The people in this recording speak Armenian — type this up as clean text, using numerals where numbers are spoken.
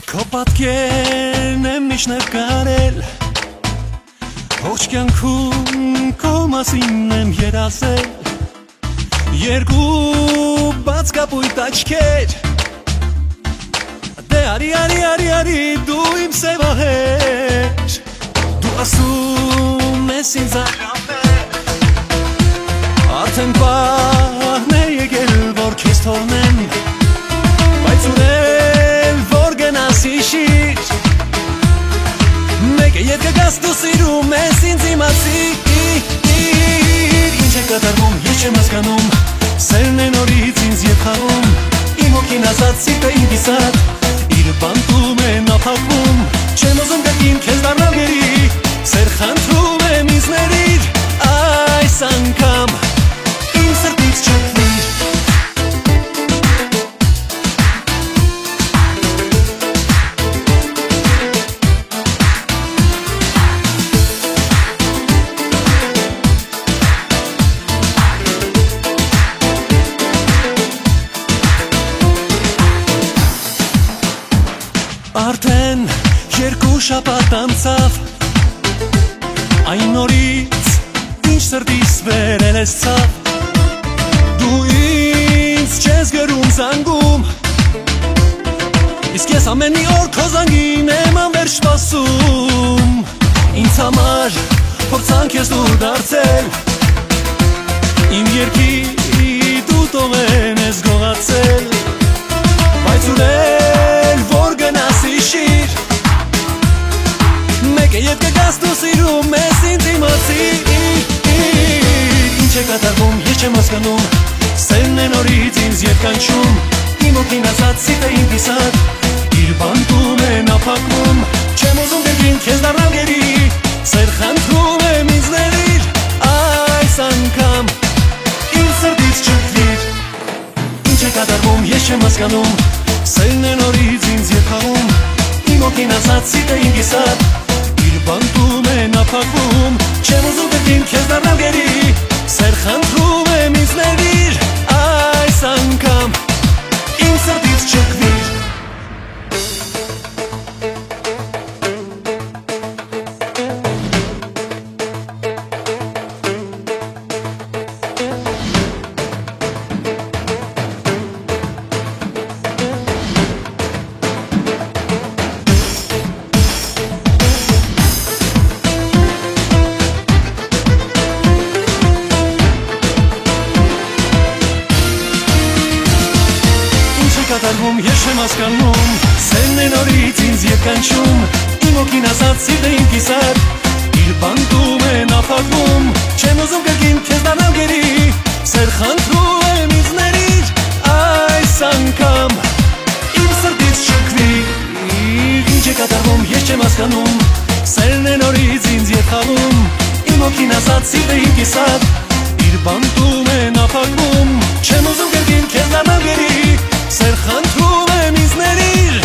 Քո պատկերն եմ միշտ նկարել, ողջ կյանքում քո մասին եմ երազել, երկու բաց կապույտ աչքեր, դե արի դու իմ սևահեր, դու ասում ես ինձ արամել, արդեն պահն է եկել, որ քեզ թողնեմ, բայց ունել, որ գնաս հիշիր, մեկ է ետք գաս դու սիրում ես ինձ իմացիր, ինչ է կատարվում, ես չեմ հասկանում, սերն է նորից ինձ ետ խաղում, իմ հոգին ասած սիրտը իմ կիսատ, իր բանտում է նափակվում, չեմ ուզում կրկին քեզ դառնալ գերի, սեր խնդրում եմ ինձ ներիր, այս անգամ իմ սրտից չքվիր. Արդեն երկու շաբաթ անցավ, այն նորից ինչ սրտիս վերել ես ցավ, դու ինձ չես գրում զանգում, իսկ ես ամեն մի օր քո զանգին եմ անվերջ սպասում, ինձ համար փորձանք ես դու դարձել, իմ երկի դու տողեն ես գողացել, բայց ունել որ գնաս հիշիր, մեկ է ետք գաս դու սիրում ես ինձ իմացիր, ինչ է կատարվում, ես չեմ հասկանում, սերն է նորից ինձ ետ կանչում, իմ հոգին ասած սիրտը իմ կիսատ, իր բանտում է նափակվում, չեմ ուզում կրկին քեզ դառնալ գերի, սեր խնդրում եմ ինձ ներիր, այս անգամ իմ սրտից չքվիր, ինչ է կատարվում, ես չեմ հասկանում, սերն է նորից ինձ ետ խաղում, իմ հոգին ասած սիրտը իմ կիսատ, իր բանտում է նափակվում, չեմ ուզում կրկին քեզ դառնալ գերի, սեր խնդրում եմ ինձ ներիր, այս անգամ իմ սրտից չքվիր. Կատարվում, ես չեմ հասկանում, սերն է նորից ինձ ետ կանչում, իմ հոգին ասած սիրտը իմ կիսատ, իր բանտում է նափակվում, չեմ ուզում կրկին քեզ դառնալ գերի, սեր խնդրում եմ ինձ ներիր, այս անգամ իմ սրտից չքվիր, ինչ է կատարվում, ես չեմ հասկանում, սերն է նորից ինձ ետ խաղում, իմ հոգին ասած սիրտը իմ կիսատ, իր բանտում է նափակվում, չեմ ուզում կրկին քեզ դառնալ գերի, սեր խնդրում եմ ինձ ներիր,